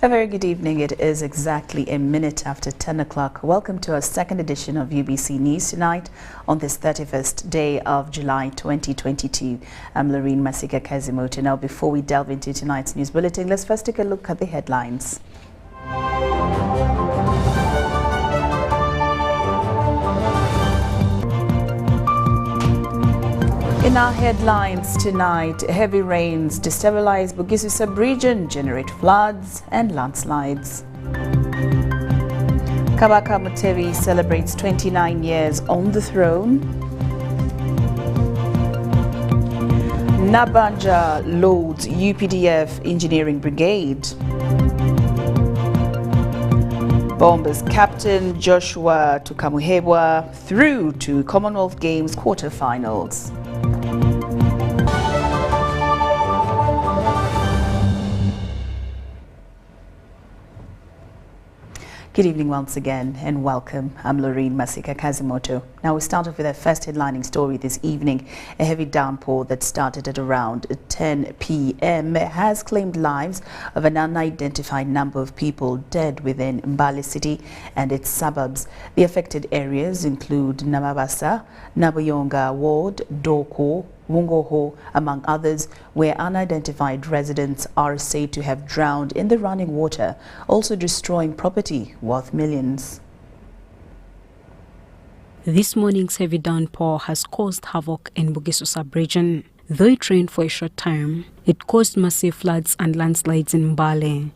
A very good evening. It is exactly a minute after 10 o'clock. Welcome to our second edition of UBC News tonight on this 31st day of July 2022. I'm Lorene Masika Kazimoto. Now, before we delve into tonight's news bulletin, let's first take a look at the headlines. In our headlines tonight, heavy rains destabilize Bukimbiri sub-region, generate floods and landslides. Kabaka Mutebi celebrates 29 years on the throne. Nabanja loads UPDF engineering brigade. Bombers captain Joshua Tukamuhebwa through to Commonwealth Games quarterfinals. Good evening once again and welcome. I'm Lorene Masika Kazimoto. Now we start off with our first headlining story this evening. A heavy downpour that started at around 10 p.m. has claimed lives of an unidentified number of people dead within Mbale city and its suburbs. The affected areas include Namabasa, Nabuyonga Ward, Doko, Wungoho, among others, where unidentified residents are said to have drowned in the running water, also destroying property worth millions. This morning's heavy downpour has caused havoc in Bukimbiri sub-region. Though it rained for a short time, it caused massive floods and landslides in Mbale.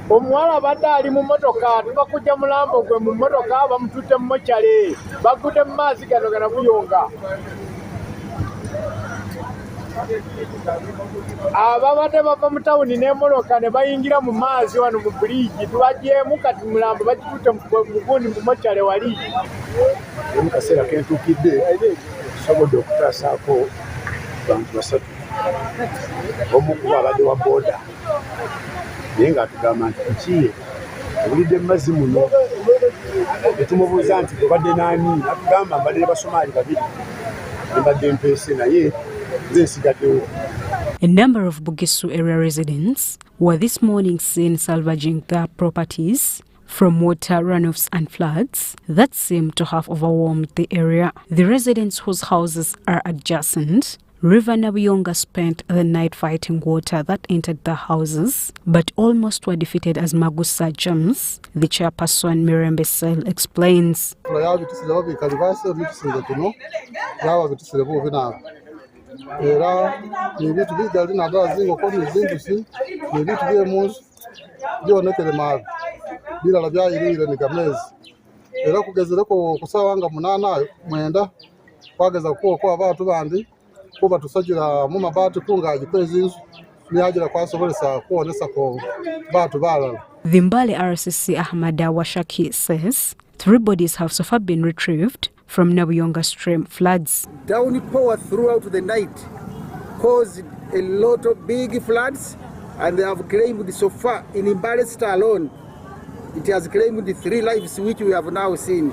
Omwala badali mu motoka tubakuja mulambo gwe mu motoka bamutute mu mochale bakude mu maazi gano gana Buyonga ababadde bava mu tawuni n'emmotoka ne bayingira mu maazi wano mu bridge tubagyemu kati mulambo bagitute mu gundi mu mochale wali mu kaseera kentukidde sobodde okutaasaako bantu basatu omu ku babadde wa boda nenga atugamba nti kukiye obulidde mazzi muno etumubuuza nti obadde naani atugamba mbadde basomaali babiri mbadde mpeese naye nze nsigaddewo. A number of Bukimbiri area residents were this morning seen salvaging their properties from water runoffs and floods that seem to have overwhelmed the area. The residents whose houses are adjacent River Nabuyonga spent the night fighting water that entered the houses, but almost were defeated as Magusa James, the chairperson Mbale, explains. kuba tusajira mu mabati kungaji kwezinzu niagira kwasobolesa kuonesa ko batu balala. The Mbale RCC Ahmada Washaki says 3 bodies have so far been retrieved from Nabuyonga stream floods. Downpour throughout the night caused a lot of big floods, and they have claimed so far in Mbale Star alone it has claimed the 3 lives which we have now seen.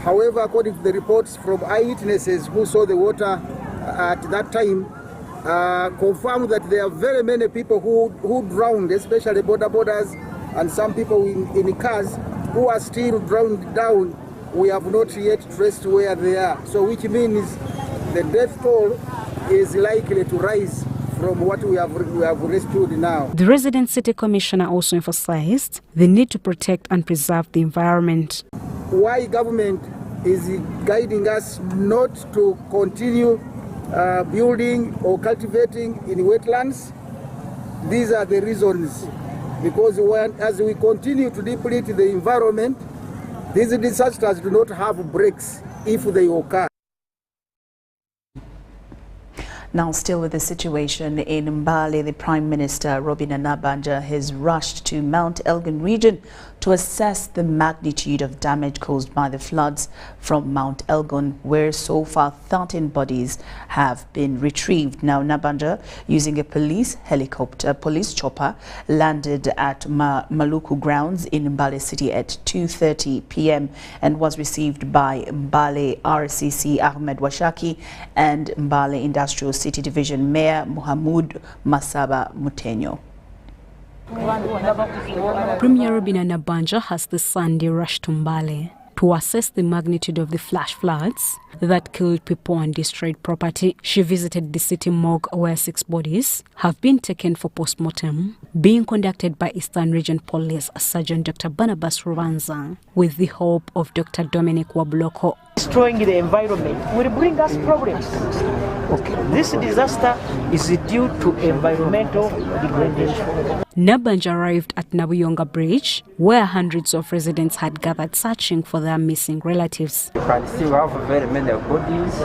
However, according to the reports from eyewitnesses who saw the water at that time, confirmed that there are very many people who drowned, especially borders and some people in cars who are still drowned down. We have not yet traced where they are. So which means the death toll is likely to rise from what we have rescued now. The resident city commissioner also emphasized the need to protect and preserve the environment. Why government is guiding us not to continue building or cultivating in wetlands? These are the reasons. Because as we continue to deplete the environment, these disasters do not have breaks if they occur. Now, still with the situation in Mbale, the Prime Minister, Robinah Nabbanja, has rushed to Mount Elgon region to assess the magnitude of damage caused by the floods from Mount Elgon, where so far 13 bodies have been retrieved. Now, Nabbanja, using a police chopper, landed at Maluku grounds in Mbale city at 2:30 p.m. and was received by Mbale RCC Ahmed Washaki and Mbale Industrial City Division Mayor Muhammad Masaba Mutenyo. Premier Robinah Nabbanja has this Sunday rushed to Mbale to assess the magnitude of the flash floods that killed people and destroyed property. She visited the city morgue where 6 bodies have been taken for post-mortem, being conducted by Eastern Region Police Sergeant Dr. Barnabas Rubanza with the hope of Dr. Dominic Wabuloko. Destroying the environment will bring us problems. Okay. This disaster is due to environmental degradation. Nabbanja arrived at Nabuyonga Bridge, where hundreds of residents had gathered searching for their missing relatives. You can see we have very many bodies,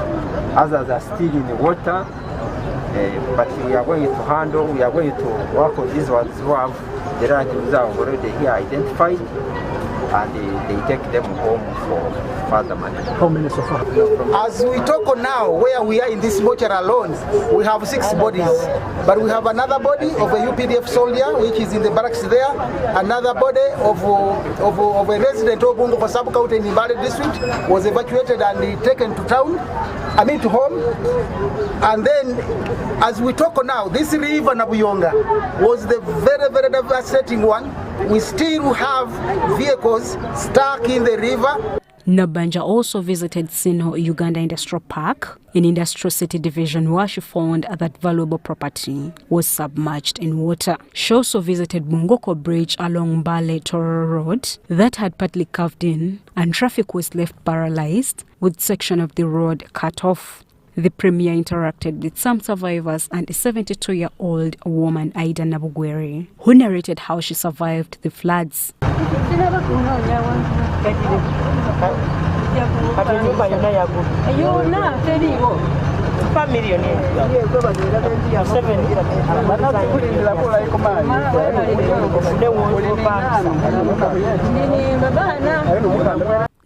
others are still in the water, but we are going to work on these ones who have the relatives are already here identified, and they take them home for further management. How many so far? As we talk now, where we are in this mortuary alone, we have 6 bodies. But we have another body of a UPDF soldier, which is in the barracks there. Another body of a resident of Bungo for sub-county in Mbale district was evacuated and taken to town, to home. And then, as we talk now, this river Nabuyonga was the very, very devastating one. We still have vehicles stuck in the river. Nabbanja also visited Sino Uganda Industrial Park in Industrial City Division, where she found that valuable property was submerged in water. She also visited Bungoko Bridge along Mbale Toro Road that had partly caved in and traffic was left paralyzed with section of the road cut off. The Premier interacted with some survivors and a 72-year-old woman, Aida Nabugwere, who narrated how she survived the floods.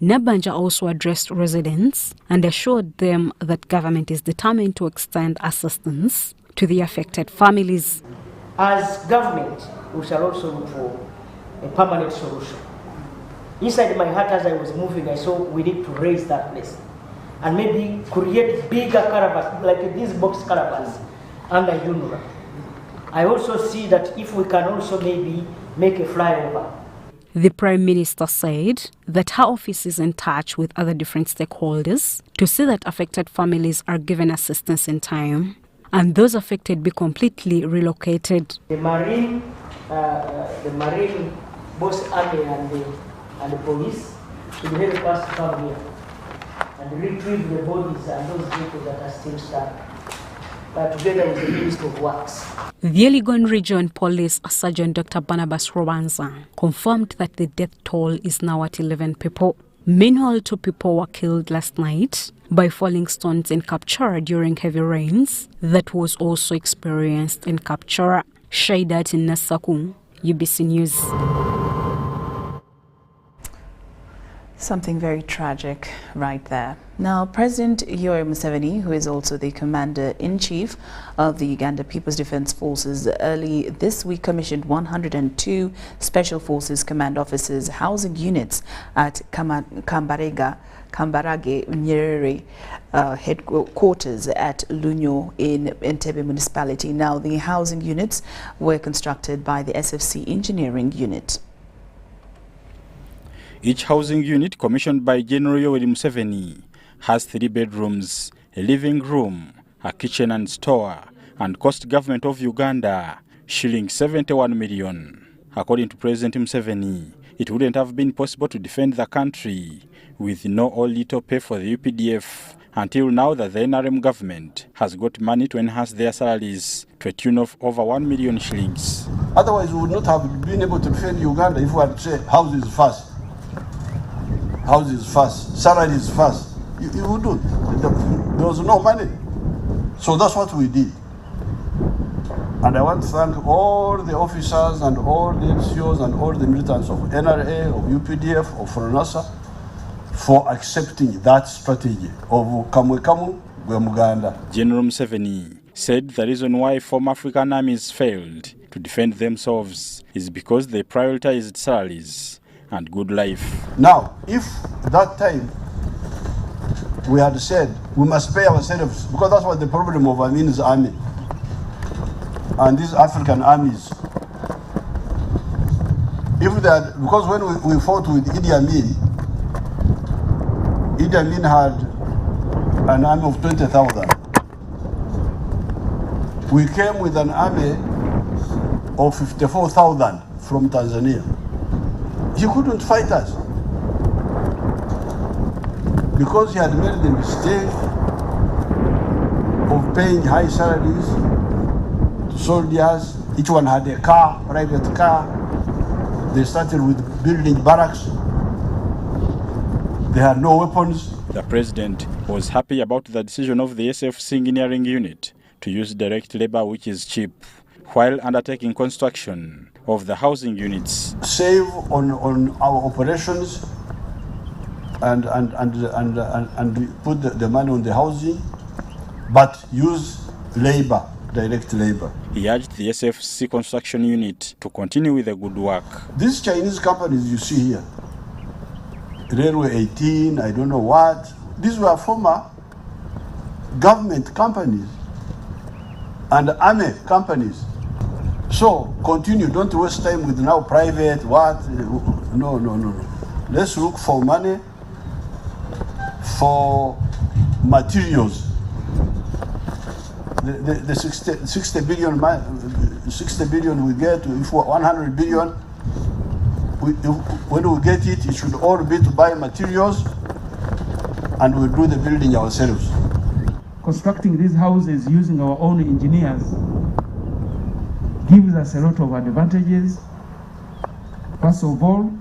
Nabbanja also addressed residents and assured them that government is determined to extend assistance to the affected families. As government, we shall also look for a permanent solution. Inside my heart, as I was moving, I saw we need to raise that place and maybe create bigger caravans, like these box caravans under UNRWA. I also see that if we can also maybe make a flyover. The Prime Minister said that her office is in touch with other different stakeholders to see that affected families are given assistance in time and those affected be completely relocated. The Marine both army and the police should help us to come here and retrieve the bodies and those people that are still stuck, together with the Ministry of Works. The Elgon Region Police Sergeant Dr. Barnabas Rubanza confirmed that the death toll is now at 11 people. Meanwhile, 2 people were killed last night by falling stones in Kapchara during heavy rains that was also experienced in Kapchara. Shaidat in Nasaku, UBC News. Something very tragic right there. Now, President Yoweri Museveni, who is also the Commander-in-Chief of the Uganda People's Defence Forces, early this week commissioned 102 Special Forces Command Officers housing units at Kambarage Nyerere headquarters at Lunyo in Entebbe municipality. Now, the housing units were constructed by the SFC Engineering Unit. Each housing unit, commissioned by General Yoweri Museveni, has 3 bedrooms, a living room, a kitchen and store, and cost government of Uganda shilling 71 million. According to President Museveni, it wouldn't have been possible to defend the country with no or little pay for the UPDF until now that the NRM government has got money to enhance their salaries to a tune of over 1 million shillings. Otherwise, we would not have been able to defend Uganda if we had to say houses first. Houses first, salaries first. You would do. There was no money. So that's what we did. And I want to thank all the officers and all the NCOs and all the militants of NRA, of UPDF, of FRONASA for accepting that strategy of kamwe kamu gwe muganda. General Museveni said the reason why former African armies failed to defend themselves is because they prioritized salaries and good life. Now, if that time we had said we must pay ourselves, because that's what the problem of Amin's army and these African armies. If they had, because when we fought with Idi Amin had an army of 20,000. We came with an army of 54,000 from Tanzania. He couldn't fight us because he had made the mistake of paying high salaries to soldiers. Each one had a car, private car. They started with building barracks. They had no weapons. The president was happy about the decision of the SF's engineering unit to use direct labor, which is cheap, while undertaking construction of the housing units. Save on our operations and put the money on the housing, but use labor, direct labor. He urged the SFC construction unit to continue with the good work. These Chinese companies you see here, Railway 18, I don't know what, these were former government companies and army companies. So continue, don't waste time with now private, what, no. Let's look for money for materials. The 60 billion we get, if 100 billion, when we get it, it should all be to buy materials and we'll do the building ourselves. Constructing these houses using our own engineers gives us a lot of advantages. First of all,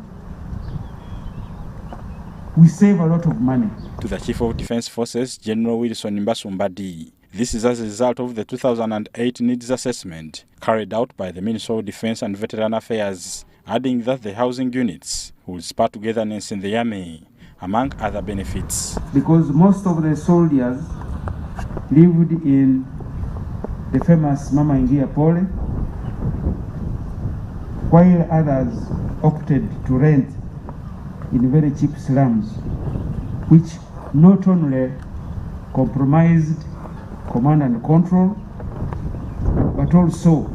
we save a lot of money. To the Chief of Defense Forces, General Wilson Mbadi, this is as a result of the 2008 needs assessment carried out by the Ministry of Defense and Veteran Affairs, adding that the housing units will spur togetherness in the army, among other benefits. Because most of the soldiers lived in the famous Mama Ingia Pole, while others opted to rent in very cheap slums, which not only compromised command and control, but also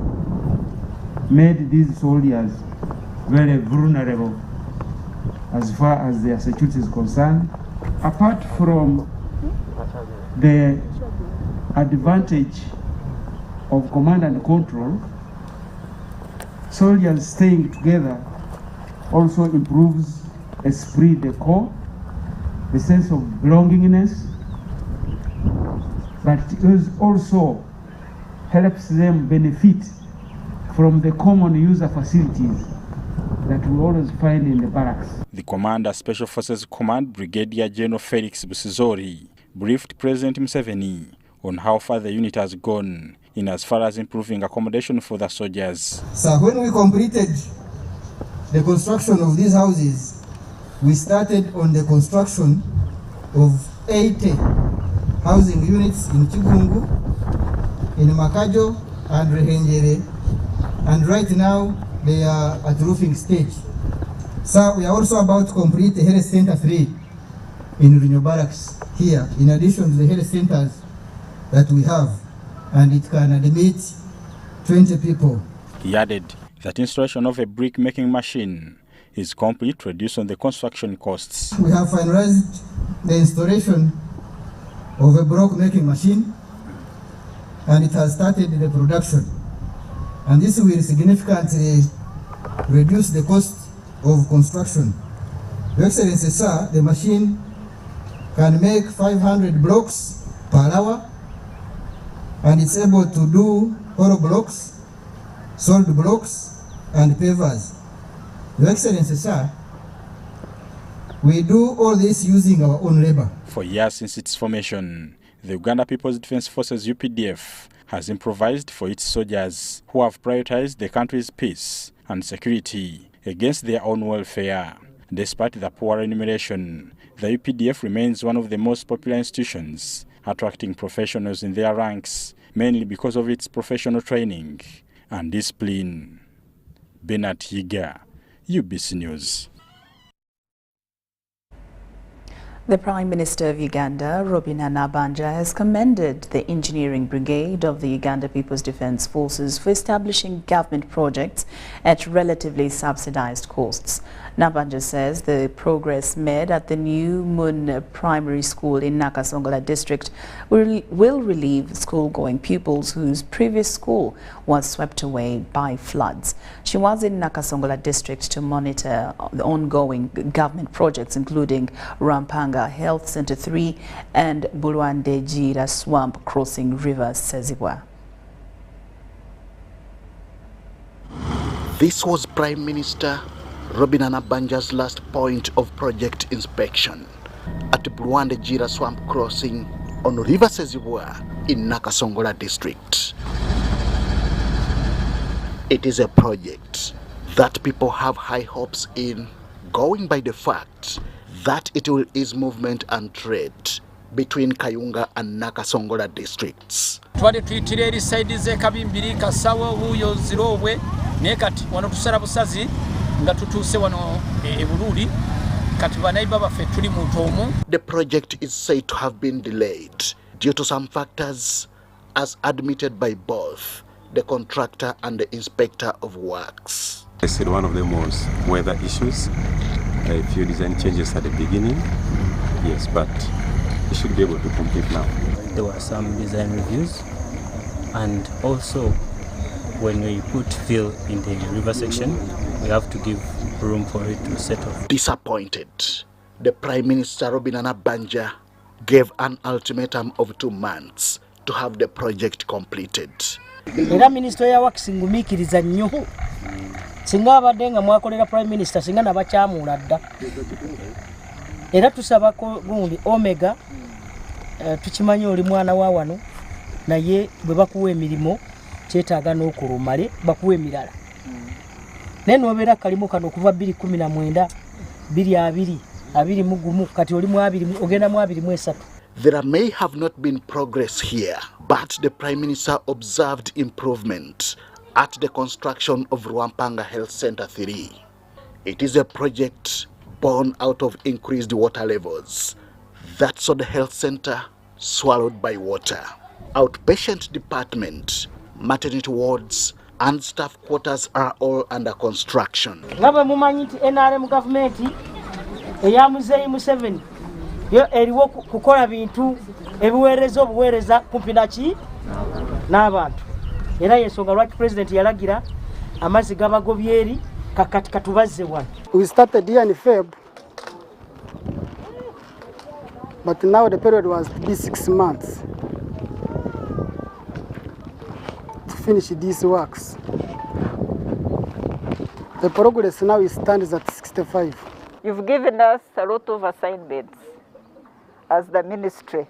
made these soldiers very vulnerable as far as their security is concerned. Apart from the advantage of command and control, soldiers staying together also improves esprit de corps, the sense of belongingness, but it also helps them benefit from the common user facilities that we always find in the barracks. The Commander Special Forces Command, Brigadier General Felix Busizori, briefed President Museveni on how far the unit has gone in as far as improving accommodation for the soldiers. So when we completed the construction of these houses, we started on the construction of 80 housing units in Chigungu, in Makajo and Rehenjere, and right now they are at roofing stage. So we are also about to complete the health center 3 in Rinyo Barracks here, in addition to the health centers that we have, and it can admit 20 people. He added that installation of a brick making machine is complete to reduce on the construction costs. We have finalized the installation of a block making machine, and it has started the production. And this will significantly reduce the cost of construction. Your Excellency, sir, the machine can make 500 blocks per hour, and it's able to do hollow blocks, solid blocks, and pavers. Your Excellency, sir, we do all this using our own labor. For years since its formation, the Uganda People's Defence Forces UPDF has improvised for its soldiers who have prioritized the country's peace and security against their own welfare. Despite the poor remuneration, the UPDF remains one of the most popular institutions, attracting professionals in their ranks, mainly because of its professional training and discipline. Bernard Higa, UBC News. The Prime Minister of Uganda, Robin Nabanja, has commended the Engineering Brigade of the Uganda People's Defence Forces for establishing government projects at relatively subsidized costs. Nabanja says the progress made at the new Mun Primary School in Nakasongola district will relieve school-going pupils whose previous school was swept away by floods. She was in Nakasongola district to monitor the ongoing government projects, including Rampanga Health Center 3 and Bulwande Jira Swamp Crossing River Sezibwa. This was Prime Minister Robin Nabanja's last point of project inspection at Bulwande Jira Swamp Crossing on River Sezibwa in Nakasongola district. It is a project that people have high hopes in, going by the fact that it will ease movement and trade between Kayunga and Nakasongola districts. Twali tuyitira eri side ze Kabimbiri Kasawo Buyo Zirobwe nekati wano tusala busazi nga tutuse wano ebululi kati banaiba bafe tuli mu ntomu. The project is said to have been delayed due to some factors as admitted by both the contractor and the inspector of works. I said one of them was weather issues. A few design changes at the beginning, yes, but we should be able to complete now. There were some design reviews, and also when we put fill in the river section, we have to give room for it to settle. Disappointed, the Prime Minister Robin Nabanja gave an ultimatum of 2 months to have the project completed. Era Minister ya Works ngumikiriza nnyo. Singa abadde nga mwakolera Prime Minister singa nabakyamula dda. Era tusaba ko gundi Omega tukimanyi oli mwana wa wano naye bwe bakuwa emirimu kyetaaga n'okulumale bakuwa emirala. Naye nobeera kalimu kano okuva 2019 20 mugumu kati oli mu 20 ogenda mu 23. There may have not been progress here, but the Prime Minister observed improvement at the construction of Rwampanga Health Center 3. It is a project born out of increased water levels that saw the health center swallowed by water. Outpatient department, maternity wards, and staff quarters are all under construction. Ngaba mumanyi nti NRM government eya Muzeyi Museveni yo eriwo kukola bintu ebiweereza kumpi naki n'abantu. Era yensonga lwaki president yalagira amazzi gabagobyeri kakati katubazze wano. We started here in Feb, but now the period was to be 6 months to finish these works. The progress now stands at 65. You've given us a lot of assignments as the ministry.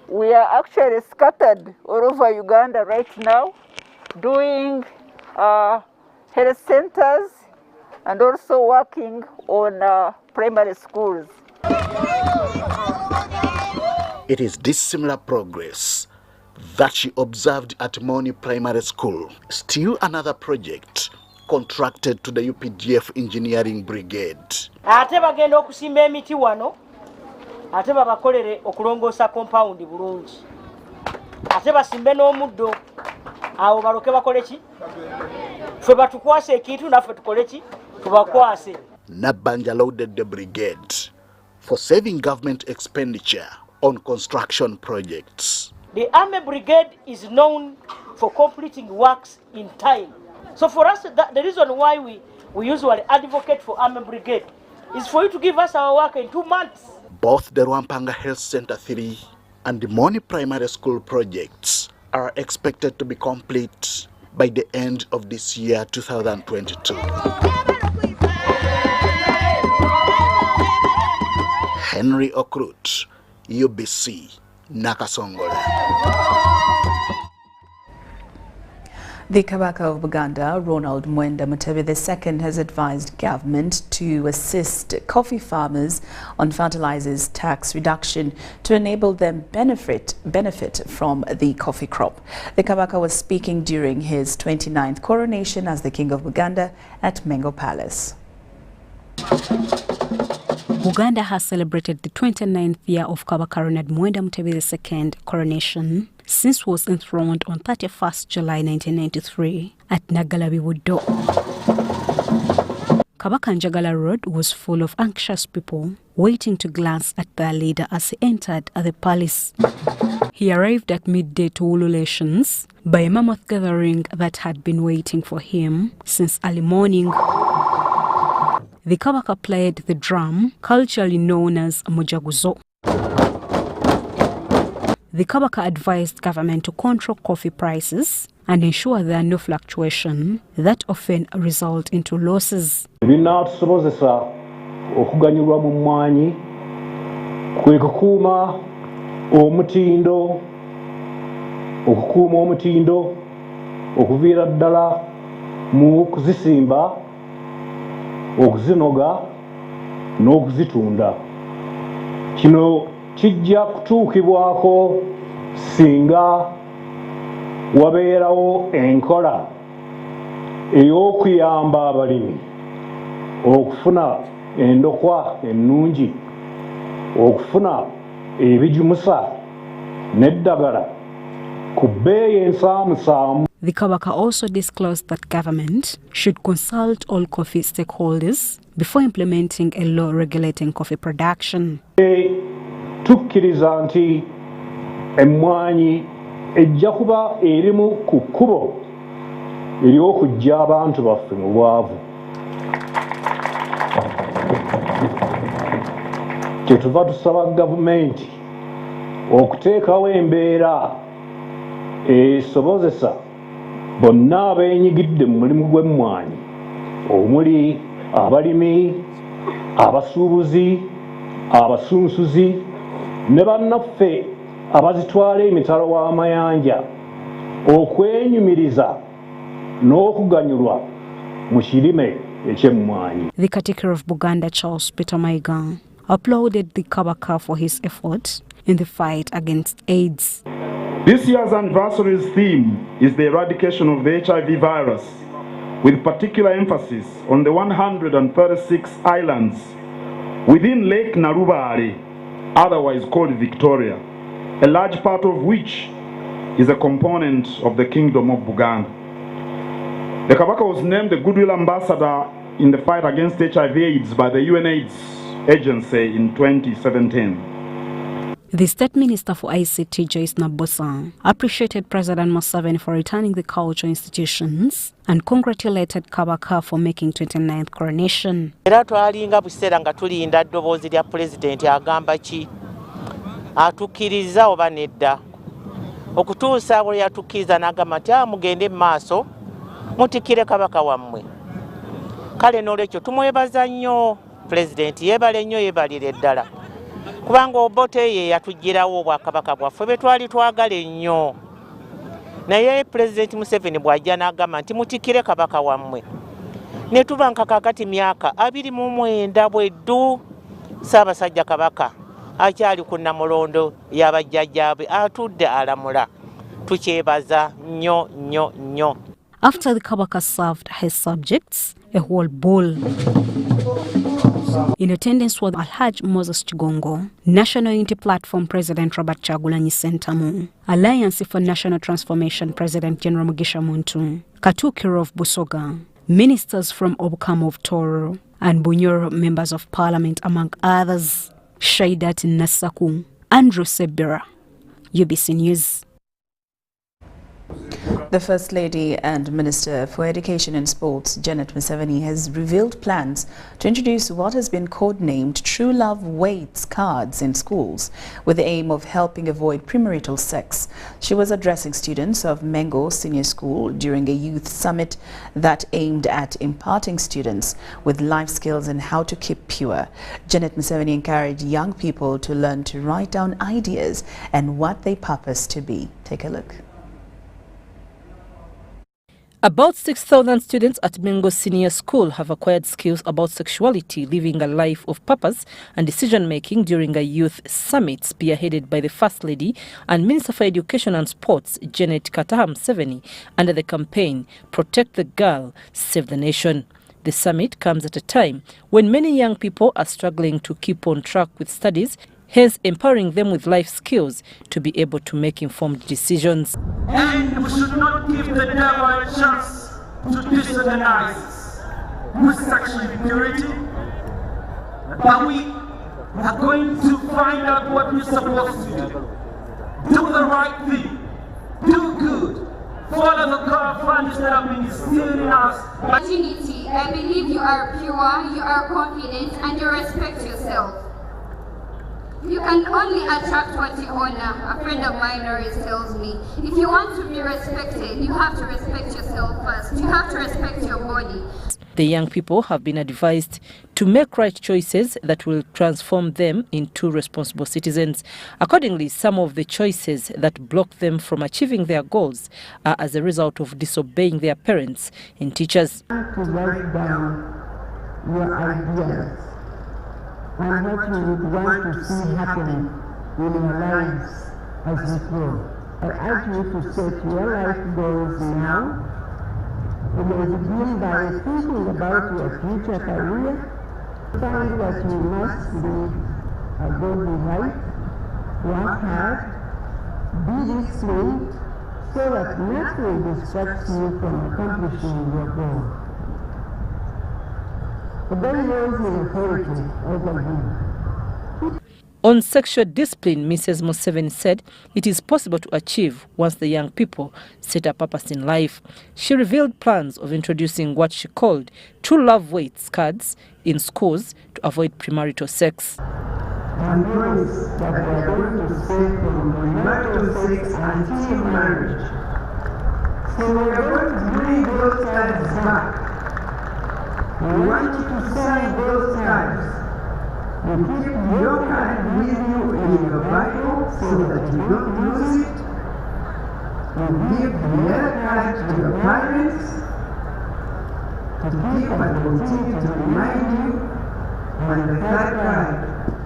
We are actually scattered all over Uganda right now, doing health centers and also working on primary schools. It is this similar progress that she observed at Moni Primary School. Still another project contracted to the UPDF Engineering Brigade. Ate bagenda okusimba emiti wano, ate babakolere okulongoosa compound bulungi. Ate basimbe n'omuddo, awo baloke bakole ki? Ffe batukwase ekintu naffe tukole ki? Tubakwase. Nabanja lauded the brigade for saving government expenditure on construction projects. The Army Brigade is known for completing works in time. So for us, the reason why we usually advocate for Army Brigade is for you to give us our work in 2 months. Both the Rwampanga Health Center 3 and the Moni Primary School projects are expected to be complete by the end of this year, 2022. Henry Okrut, UBC Nakasongola. The Kabaka of Buganda, Ronald Mwenda Mutebi II, has advised government to assist coffee farmers on fertilizers tax reduction to enable them benefit from the coffee crop. The Kabaka was speaking during his 29th coronation as the King of Buganda at Mbale Palace. Buganda has celebrated the 29th year of Kabaka Ronald Mwenda Mutebi II coronation since was enthroned on 31st July 1993 at Nagalabi Wuddo. Kabaka Njagala Road was full of anxious people waiting to glance at their leader as he entered the palace. He arrived at midday to ululations by a mammoth gathering that had been waiting for him since early morning. The Kabaka played the drum, culturally known as Mujaguzo. The Kabaka advised government to control coffee prices and ensure there are no fluctuation that often result into losses. Binatusobozesa okuganyulwa mu mmwanyi kwe kukuuma omutindo okuviira ddala mu kuzisimba okuzinoga n'okuzitunda. Kino kijja kutuukibwako singa wabeerawo enkola ey'okuyamba abalimi okufuna endokwa ennungi, okufuna ebijumusa n'eddagala ku bbeeyi ensaamusaamu. The Kabaka also disclosed that government should consult all coffee stakeholders before implementing a law regulating coffee production. Tukkiriza nti emmwanyi ejja kuba erimu ku kkubo ery'okuggya abantu baffe mu bwavu. Kyetuva tusaba gavumenti okuteekawo embeera esobozesa bonna abeenyigidde mu mulimu gw'emmwanyi omuli abalimi, abasuubuzi, abasunsuzi ne bannaffe abazitwala emitalo w'amayanja okwenyumiriza n'okuganyulwa mu kirime eky'emmwanyi. The Katikiro of Buganda, Charles Peter Maiga, applauded the Kabaka for his efforts in the fight against AIDS. This year's anniversary's theme is the eradication of the HIV virus, with particular emphasis on the 136 islands within Lake Narubare, otherwise called Victoria, a large part of which is a component of the Kingdom of Buganda. The Kabaka was named the Goodwill Ambassador in the fight against HIV/AIDS by the UNAIDS agency in 2017. The State Minister for ICT, Joyce Nabosa, appreciated President Museveni for returning the cultural institutions and congratulated Kabaka for making 29th coronation. Era twalinga buseera nga tulinda ddoboozi lya President agamba ki atukkiriza oba nedda okutuusa bwe yatukkiriza n'agamba nti mugende maaso mutikire Kabaka wammwe. Kale n'olwekyo tumwebaza nnyo President, yeebale nnyo, yeebalire ddala kubanga Obote ye yatugirawo obwakabaka bwaffe bwe twali twagala ennyo. Naye President Museveni bw'ajja n'agamba nti mutikire Kabaka wammwe ne tuba nka kakati myaka 29 bweddu Ssaabasajja Kabaka akyali ku Namulondo y'abajjajjaabe atudde alamula. Tukyebaza nnyo nnyo nnyo. After the Kabaka served his subjects a whole bowl. In attendance were Alhaj Moses Chigongo, National Unity Platform President Robert Kyagulanyi Ssentamu, Alliance for National Transformation President General Mugisha Muntu, Katukiro of Busoga, ministers from Obukam of Toro, and Bunyoro members of parliament, among others. Shaidat Nasaku, Andrew Sebera, UBC News. The First Lady and Minister for Education and Sports, Janet Museveni, has revealed plans to introduce what has been codenamed True Love Waits cards in schools, with the aim of helping avoid premarital sex. She was addressing students of Mbale Senior School during a youth summit that aimed at imparting students with life skills and how to keep pure. Janet Museveni encouraged young people to learn to write down ideas and what they purpose to be. Take a look. About 6,000 students at Mbale Senior School have acquired skills about sexuality, living a life of purpose and decision-making during a youth summit spearheaded by the First Lady and Minister for Education and Sports, Janet Museveni, under the campaign Protect the Girl, Save the Nation. The summit comes at a time when many young people are struggling to keep on track with studies, hence empowering them with life skills to be able to make informed decisions. And we should not give the devil a chance to disorganize with sexual impurity, but we are going to find out what we're supposed to do. Do the right thing, do good, follow the core values that have been instilled in us. Virginity, I believe you are pure, you are confident, and you respect yourself. You can only attract what you honor. A friend of mine always tells me, if you want to be respected, you have to respect yourself first. You have to respect your body. The young people have been advised to make right choices that will transform them into responsible citizens. Accordingly, some of the choices that block them from achieving their goals are as a result of disobeying their parents and teachers. To write down your ideas and what you would want to see happen in your lives as you grow. I urge you to set your life goals now. You may begin by thinking about your future career. Find what you must be going to write. Work hard. Be disciplined so that nothing distracts you from accomplishing your goal. On sexual discipline, Mrs. Museveni said it is possible to achieve once the young people set a purpose in life. She revealed plans of introducing what she called True Love Waits cards in schools to avoid premarital sex. And promise that we are going to stay from premarital sex until marriage. So we are going to bring those cards back. We want you to sign those cards. You keep your card with you in your Bible so that you don't lose it. You give the other card to your parents to keep and continue to remind you. And the third card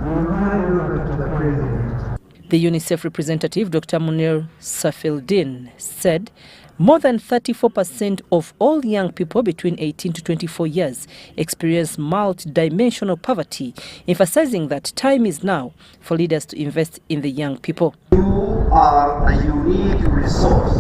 you hand over to the president. The UNICEF representative, Dr. Munir Safieldin, said more than 34% of all young people between 18 to 24 years experience multi-dimensional poverty, emphasizing that time is now for leaders to invest in the young people. You are a unique resource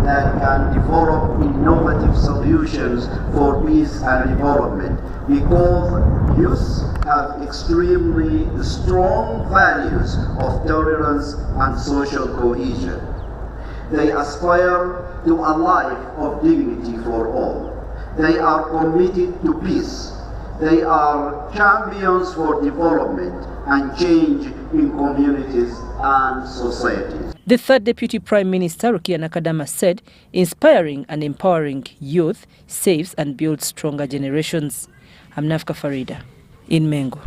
that can develop innovative solutions for peace and development because youth have extremely strong values of tolerance and social cohesion. They aspire to a life of dignity for all. They are committed to peace. They are champions for development and change in communities and societies. The third Deputy Prime Minister, Rukia Nakadama, said inspiring and empowering youth saves and builds stronger generations. I'm Nafka Farida in Mbale.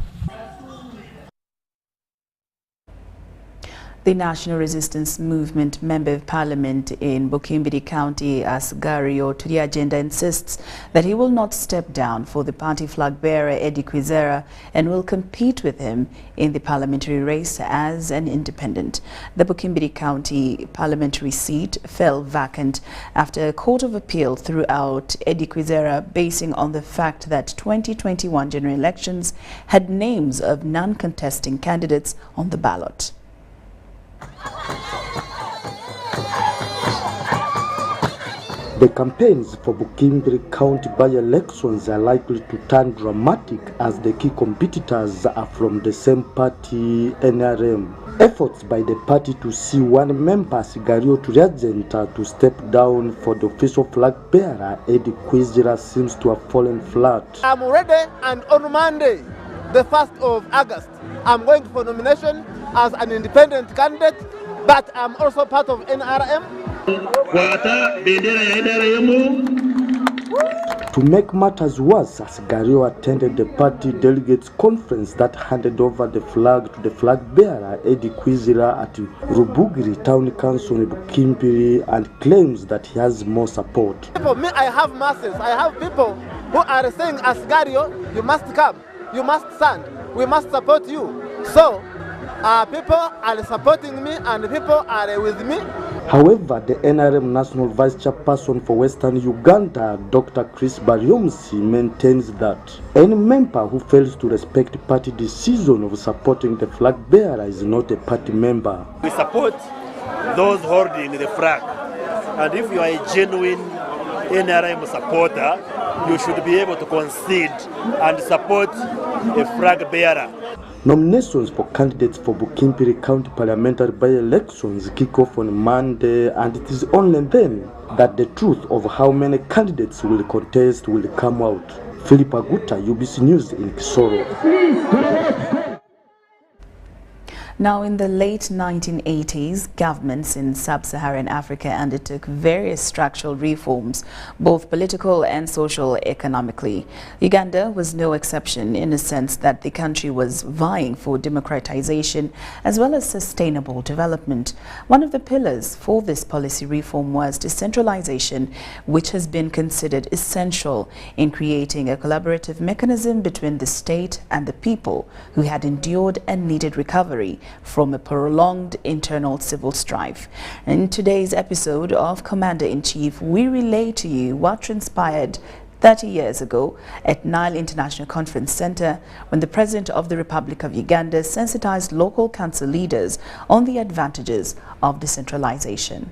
The National Resistance Movement Member of Parliament in Bukimbiri County, Asgario to the agenda, insists that he will not step down for the party flag bearer Eddie Kwizera and will compete with him in the parliamentary race as an independent. The Bukimbiri County parliamentary seat fell vacant after a court of appeal threw out Eddie Kwizera, basing on the fact that 2021 general elections had names of non-contesting candidates on the ballot. The campaigns for Bukimbiri County by-elections are likely to turn dramatic as the key competitors are from the same party, NRM. Efforts by the party to see one member, Sigario Turiagenta, to step down for the official flag bearer, Eddie Kwizira, seems to have fallen flat. I'm ready, and on Monday, the 1st of August, I'm going for nomination as an independent candidate, but I'm also part of NRM. To make matters worse, Sigario attended the party delegates conference that handed over the flag to the flag bearer, Eddie Kwizira, at Rubugiri Town Council in Bukimbiri, and claims that he has more support. For me, I have masses. I have people who are saying, Sigario, you must come, you must stand, we must support you. So, people are supporting me and people are with me. However, the NRM National Vice Chairperson for Western Uganda, Dr. Chris Baryomsi, maintains that any member who fails to respect party decision of supporting the flag bearer is not a party member. We support those holding the flag, and if you are a genuine NRM supporter, you should be able to concede and support a flag bearer. Nominations for candidates for Bukimbiri County parliamentary by-elections kick off on Monday, and it is only then that the truth of how many candidates will contest will come out. Philip Aguta, UBC News in Kisoro. Now, in the late 1980s, governments in sub-Saharan Africa undertook various structural reforms, both political and social economically. Uganda was no exception in the sense that the country was vying for democratization as well as sustainable development. One of the pillars for this policy reform was decentralization, which has been considered essential in creating a collaborative mechanism between the state and the people who had endured and needed recovery from a prolonged internal civil strife. In today's episode of Commander-in-Chief, we relay to you what transpired 30 years ago at Nile International Conference Center when the President of the Republic of Uganda sensitized local council leaders on the advantages of decentralization.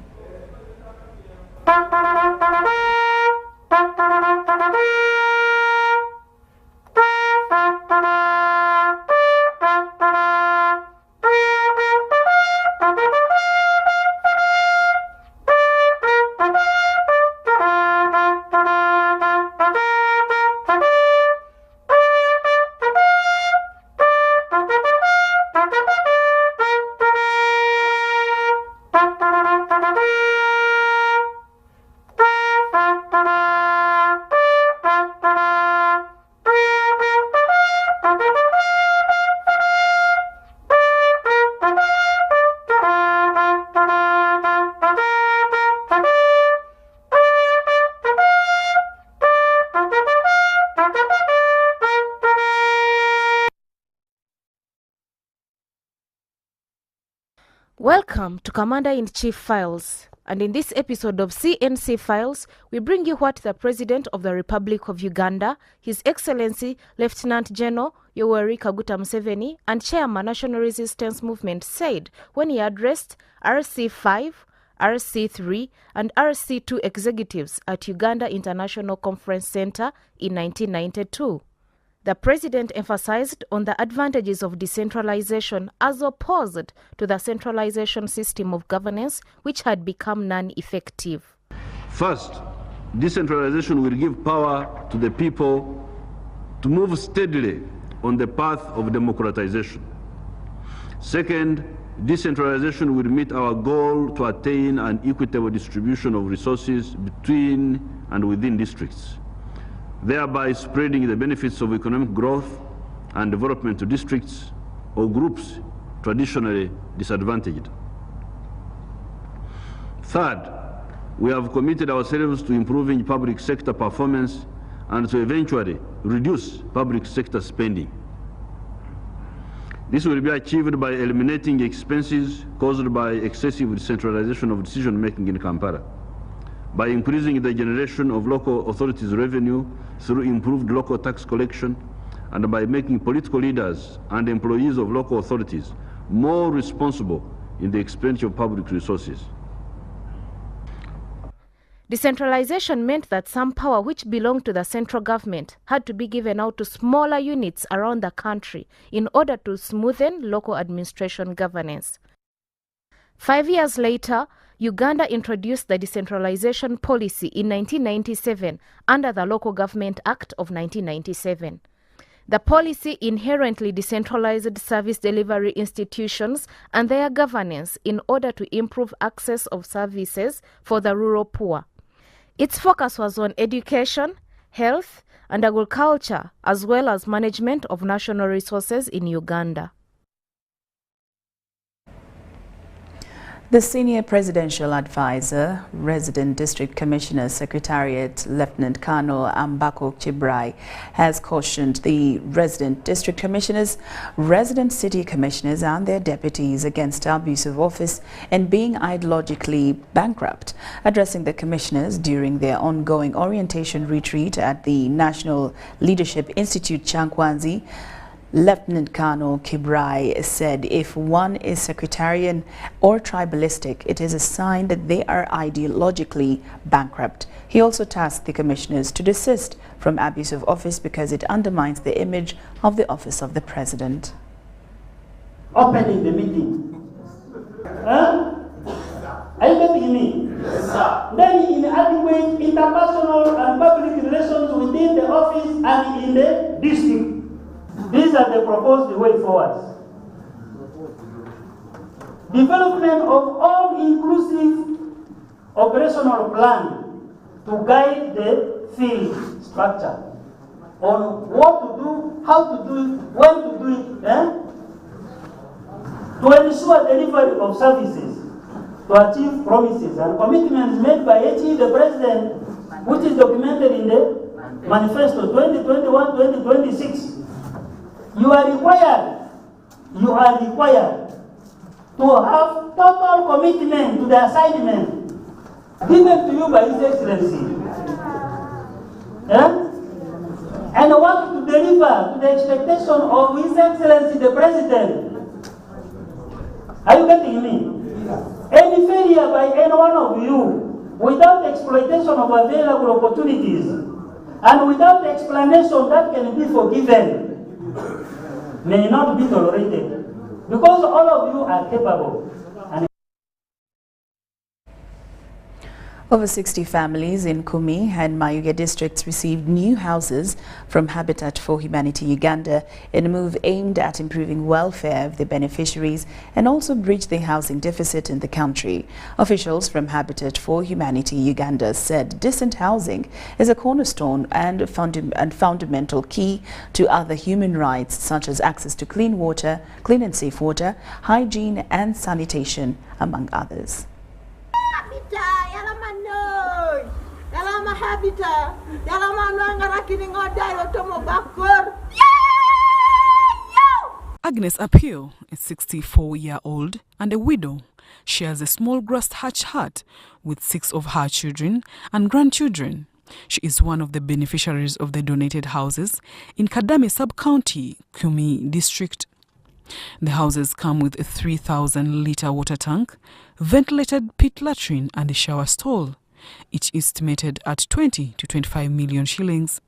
Welcome to Commander-in-Chief Files, and in this episode of CNC Files, we bring you what the President of the Republic of Uganda, His Excellency Lieutenant General Yoweri Kaguta Museveni, and Chairman National Resistance Movement said when he addressed RC5, RC3 and RC2 executives at Uganda International Conference Center in 1992. The President emphasized on the advantages of decentralization as opposed to the centralization system of governance, which had become non-effective. First, decentralization will give power to the people to move steadily on the path of democratization. Second, decentralization will meet our goal to attain an equitable distribution of resources between and within districts, thereby spreading the benefits of economic growth and development to districts or groups traditionally disadvantaged. Third, we have committed ourselves to improving public sector performance and to eventually reduce public sector spending. This will be achieved by eliminating expenses caused by excessive decentralization of decision-making in Kampala, by increasing the generation of local authorities' revenue through improved local tax collection, and by making political leaders and employees of local authorities more responsible in the expenditure of public resources. Decentralization meant that some power which belonged to the central government had to be given out to smaller units around the country in order to smoothen local administration governance. 5 years later, Uganda introduced the decentralization policy in 1997 under the Local Government Act of 1997. The policy inherently decentralized service delivery institutions and their governance in order to improve access of services for the rural poor. Its focus was on education, health, and agriculture, as well as management of national resources in Uganda. The Senior Presidential Advisor, Resident District Commissioner Secretariat, Lieutenant Colonel Mbale Chibrai, has cautioned the resident district commissioners, resident city commissioners and their deputies against abuse of office and being ideologically bankrupt. Addressing the commissioners during their ongoing orientation retreat at the National Leadership Institute, Chankwanzi, Lieutenant Colonel Chibrai said if one is sectarian or tribalistic, it is a sign that they are ideologically bankrupt. He also tasked the commissioners to desist from abuse of office because it undermines the image of the office of the president. Opening the meeting. Are you getting me? Yes, sir. Then inadequate interpersonal and public relations within the office and in the district. These are the proposed way forward. Development of all-inclusive operational plan to guide the field structure on what to do, how to do it, when to do it, to ensure delivery of services, to achieve promises and commitments made by HE, the President, which is documented in the Manifesto 2021-2026. You are required to have total commitment to the assignment given to you by His Excellency. And work to deliver to the expectation of His Excellency the President. Are you getting me? Any failure by any one of you without exploitation of available opportunities and without explanation that can be forgiven may not be tolerated, because all of you are capable. Over 60 families in Kumi and Mayuge districts received new houses from Habitat for Humanity Uganda in a move aimed at improving welfare of the beneficiaries and also bridge the housing deficit in the country. Officials from Habitat for Humanity Uganda said decent housing is a cornerstone and fundamental key to other human rights such as access to clean water, clean and safe water, hygiene and sanitation, among others. Agnes Apio is 64-year-old and a widow. She has a small grass thatched hut with 6 of her children and grandchildren. She is one of the beneficiaries of the donated houses in Kadame Sub-County, Kumi District. The houses come with a 3,000-litre water tank, ventilated pit latrine and a shower stall, each estimated at 20 to 25 million shillings.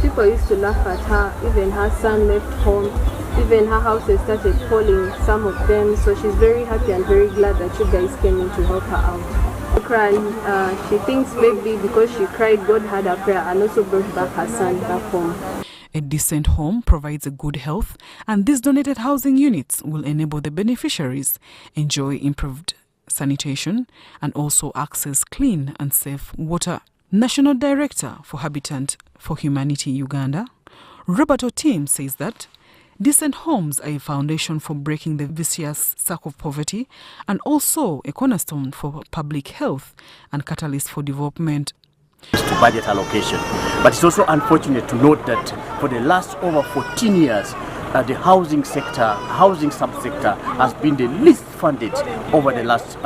People used to laugh at her. Even her son left home. Even her houses started falling, some of them. So she's very happy and very glad that you guys came in to help her out. She thinks maybe because she cried, God had her prayer and also brought back her son back home. A decent home provides a good health, and these donated housing units will enable the beneficiaries enjoy improved sanitation and also access clean and safe water. National Director for Habitat for Humanity Uganda, Robert Otim, says that decent homes are a foundation for breaking the vicious circle of poverty and also a cornerstone for public health and catalyst for development. To budget allocation. But it's also unfortunate to note that for the last over 14 years, the housing sector, housing subsector has been the least funded over the last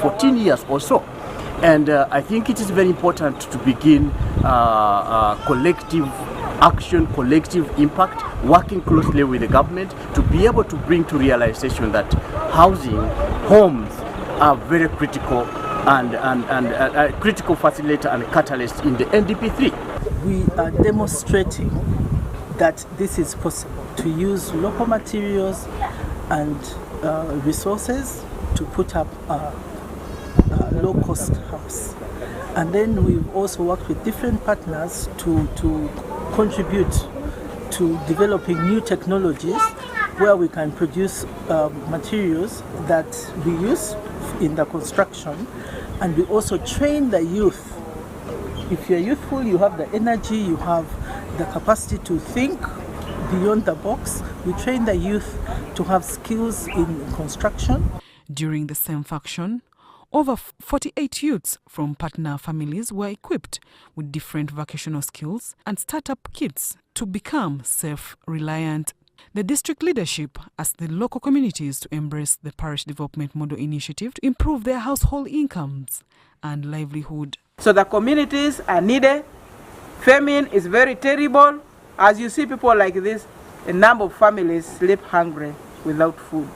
14 years or so. And I think it is very important to begin collective action, collective impact, working closely with the government to be able to bring to realization that housing, homes are very critical and a critical facilitator and catalyst in the NDP3. We are demonstrating that this is possible, to use local materials and resources to put up a low-cost house. And then we've also worked with different partners to contribute to developing new technologies where we can produce materials that we use in the construction, and we also train the youth. If you're youthful, you have the energy, you have the capacity to think beyond the box. We train the youth to have skills in construction. During the same function, over 48 youths from partner families were equipped with different vocational skills and startup kits to become self-reliant. The district leadership asked the local communities to embrace the parish development model initiative to improve their household incomes and livelihood. So the communities are needed. Famine is very terrible. As you see people like this, a number of families sleep hungry without food.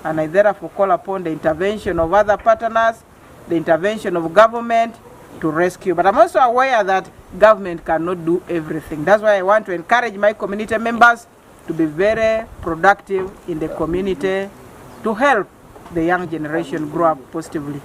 And I therefore call upon the intervention of other partners, the intervention of government to rescue. But I'm also aware that government cannot do everything. That's why I want to encourage my community members to be very productive in the community to help the young generation grow up positively.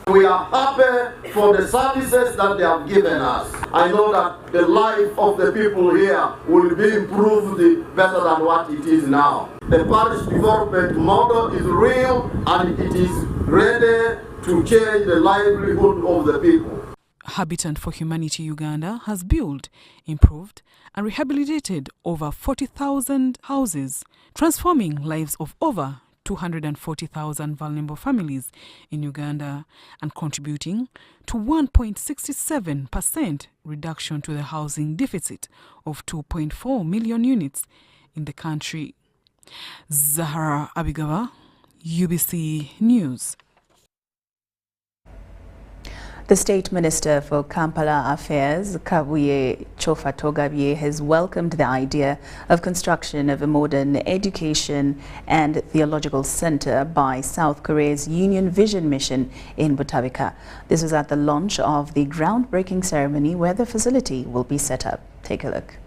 We are happy for the services that they have given us. I know that the life of the people here will be improved better than what it is now. The parish development model is real and it is ready to change the livelihood of the people. Habitat for Humanity Uganda has built, improved and rehabilitated over 40,000 houses, transforming lives of over 240,000 vulnerable families in Uganda and contributing to 1.67% reduction to the housing deficit of 2.4 million units in the country. Zahara Abigawa, UBC News. The State Minister for Kampala Affairs, Kabuye Chofa-Togabye, has welcomed the idea of construction of a modern education and theological center by South Korea's Union Vision Mission in Butabika. This was at the launch of the groundbreaking ceremony where the facility will be set up. Take a look.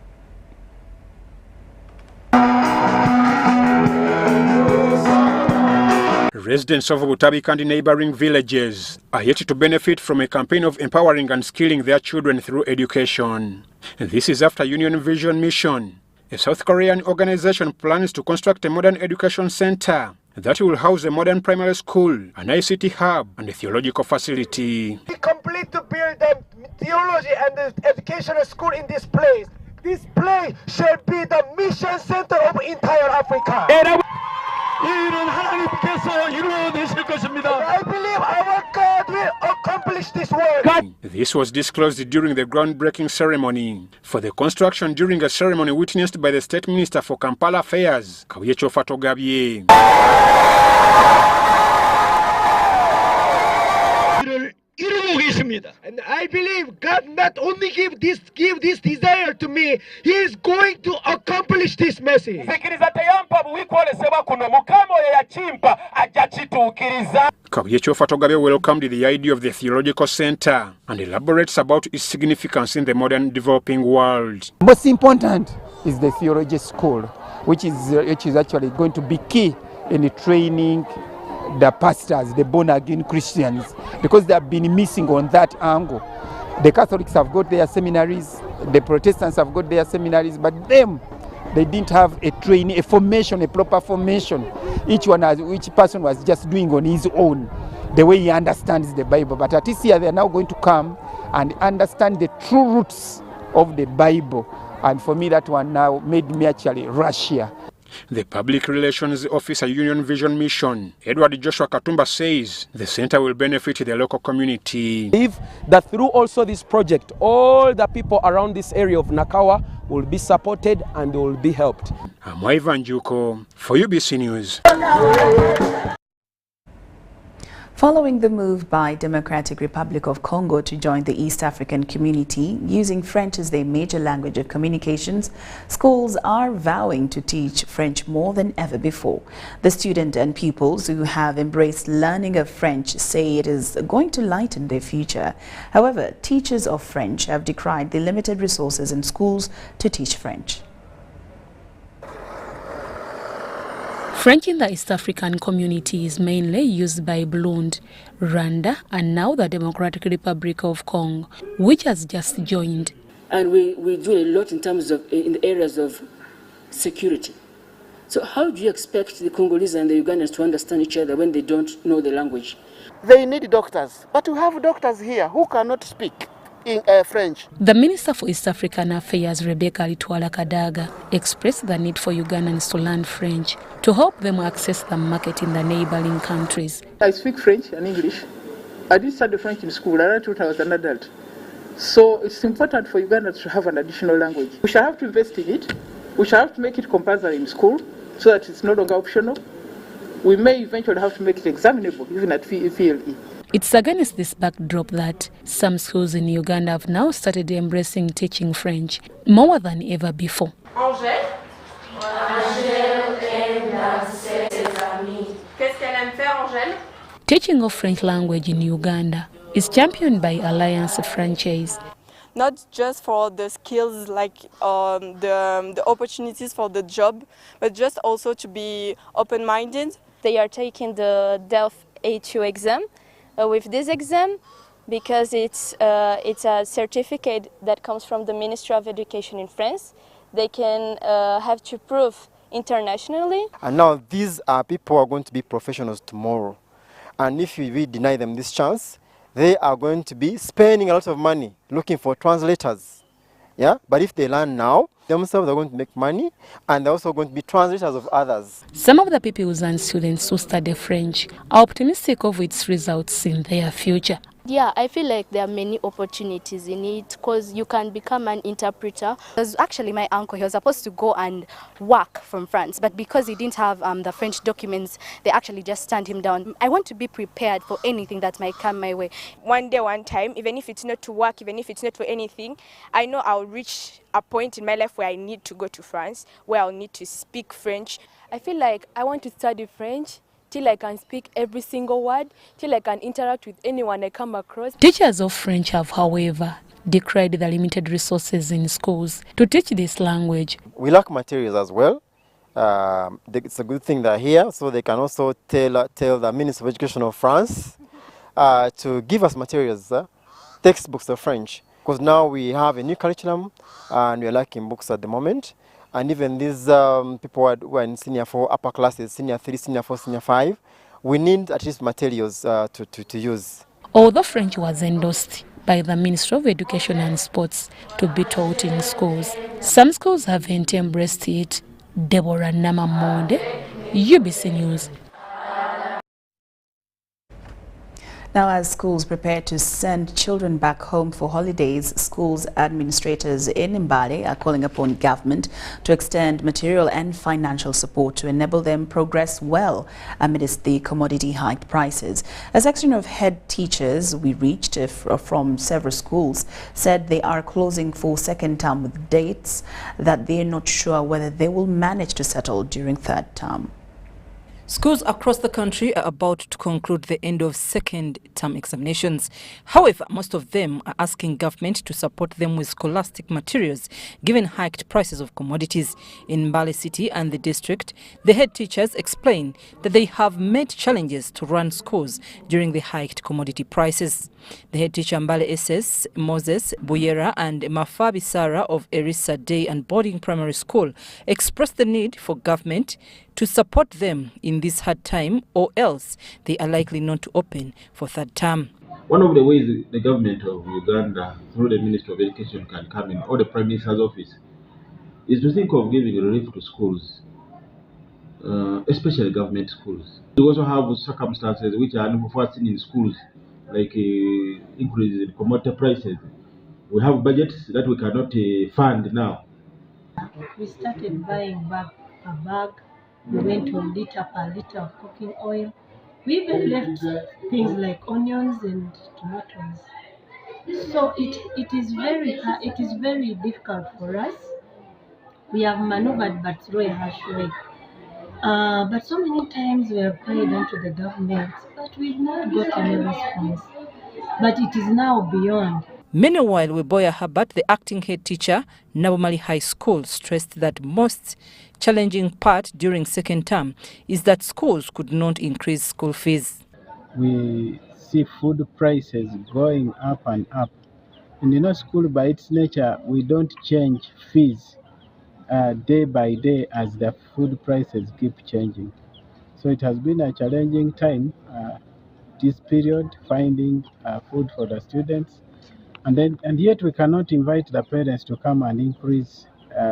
Residents of Butabika and neighboring villages are yet to benefit from a campaign of empowering and skilling their children through education. This is after Union Vision Mission, a South Korean organization, plans to construct a modern education center that will house a modern primary school, an ICT hub, and a theological facility. We complete to build the theology and the educational school in this place. This place shall be the mission center of entire Africa. I believe our God will accomplish this work. This was disclosed during the groundbreaking ceremony for the construction, during a ceremony witnessed by the State Minister for Kampala Affairs, Kabuye Chofa-Togabye. And I believe God not only give this desire to me, He is going to accomplish this message. Kabuye Chofa-Togabye welcomed the idea of the theological center and elaborates about its significance in the modern developing world. Most important is the theology school, which is actually going to be key in training the pastors, the born-again Christians, because they have been missing on that angle. The Catholics have got their seminaries, the Protestants have got their seminaries, but they didn't have a training, a formation, a proper formation. Each person was just doing on his own, the way he understands the Bible. But at least here they are now going to come and understand the true roots of the Bible. And for me, that one now made me actually rush here. The Public Relations Officer Union Vision Mission, Edward Joshua Katumba, says the center will benefit the local community. Believe that through also this project, all the people around this area of Nakawa will be supported and they will be helped. I'm Ivan Juko for UBC News. Following the move by Democratic Republic of Congo to join the East African community, using French as their major language of communications, schools are vowing to teach French more than ever before. The students and pupils who have embraced learning of French say it is going to lighten their future. However, teachers of French have decried the limited resources in schools to teach French. French in the East African community is mainly used by Burundi, Rwanda, and now the Democratic Republic of Congo, which has just joined. And we do a lot in terms of in the areas of security. So how do you expect the Congolese and the Ugandans to understand each other when they don't know the language? They need doctors, but we have doctors here who cannot speak in French. The Minister for East African Affairs, Rebecca Litwala Kadaga, expressed the need for Ugandans to learn French to help them access the market in the neighboring countries. I speak French and English. I did study French in school. I learned it when I was an adult. So it's important for Ugandans to have an additional language. We shall have to invest in it. We shall have to make it compulsory in school so that it's no longer optional. We may eventually have to make it examinable, even at VLE. It's against this backdrop that some schools in Uganda have now started embracing teaching French more than ever before. Angèle. Qu'est-ce qu'elle aime faire, Angèle? Teaching of French language in Uganda is championed by Alliance Franchise. Not just for the skills, like the opportunities for the job, but just also to be open-minded. They are taking the DELF A2 exam. With this exam, because it's a certificate that comes from the Ministry of Education in France, they can have to prove internationally. And now these are people who are going to be professionals tomorrow. And if we deny them this chance, they are going to be spending a lot of money looking for translators. Yeah? But if they learn now, themselves are going to make money, and they're also going to be translators of others. Some of the pupils and students who study French are optimistic of its results in their future. Yeah, I feel like there are many opportunities in it because you can become an interpreter. There's actually my uncle, he was supposed to go and work from France, but because he didn't have the French documents, they actually just turned him down. I want to be prepared for anything that might come my way. One day, one time, even if it's not to work, even if it's not for anything, I know I'll reach a point in my life where I need to go to France, where I'll need to speak French. I feel like I want to study French till I can speak every single word, till I can interact with anyone I come across. Teachers of French have, however, decried the limited resources in schools to teach this language. We lack materials as well. It's a good thing they're here, so they can also tell the Minister of Education of France to give us materials, textbooks of French. Because now we have a new curriculum and we're lacking books at the moment. And even these people who are in senior 4, upper classes, senior 3, senior 4, senior 5, we need at least materials to use. Although French was endorsed by the Ministry of Education and Sports to be taught in schools, some schools haven't embraced it. Deborah Namamonde, UBC News. Now, as schools prepare to send children back home for holidays, schools administrators in Mbale are calling upon government to extend material and financial support to enable them progress well amidst the commodity hike prices. A section of head teachers we reached from several schools said they are closing for second term with dates that they're not sure whether they will manage to settle during third term. Schools across the country are about to conclude the end of second-term examinations. However, most of them are asking government to support them with scholastic materials, given hiked prices of commodities. In Mbale City and the district, the head teachers explain that they have met challenges to run schools during the hiked commodity prices. The head teacher Mbale SS, Moses Buyera and Mafabi Sara of Erisa Day and Boarding Primary School expressed the need for government to support them in this hard time, or else they are likely not to open for third term. One of the ways the government of Uganda, through the Ministry of Education, can come in, or the Prime Minister's office, is to think of giving relief to schools especially government schools. We also have circumstances which are unforeseen in schools, like increase in commodity prices. We have budgets that we cannot fund now. We started buying bag per bag. We went to liter per liter of cooking oil. We even left things like onions and tomatoes. So it is very difficult for us. We have maneuvered but through a harsh way. But so many times we have prayed unto the government, but we've not got any response. But it is now beyond. Meanwhile, Weboya Habat, the acting head teacher, Nabomali High School, stressed that most challenging part during second term is that schools could not increase school fees. We see food prices going up and up. And school by its nature, we don't change fees day by day as the food prices keep changing. So it has been a challenging time this period, finding food for the students. And yet we cannot invite the parents to come and increase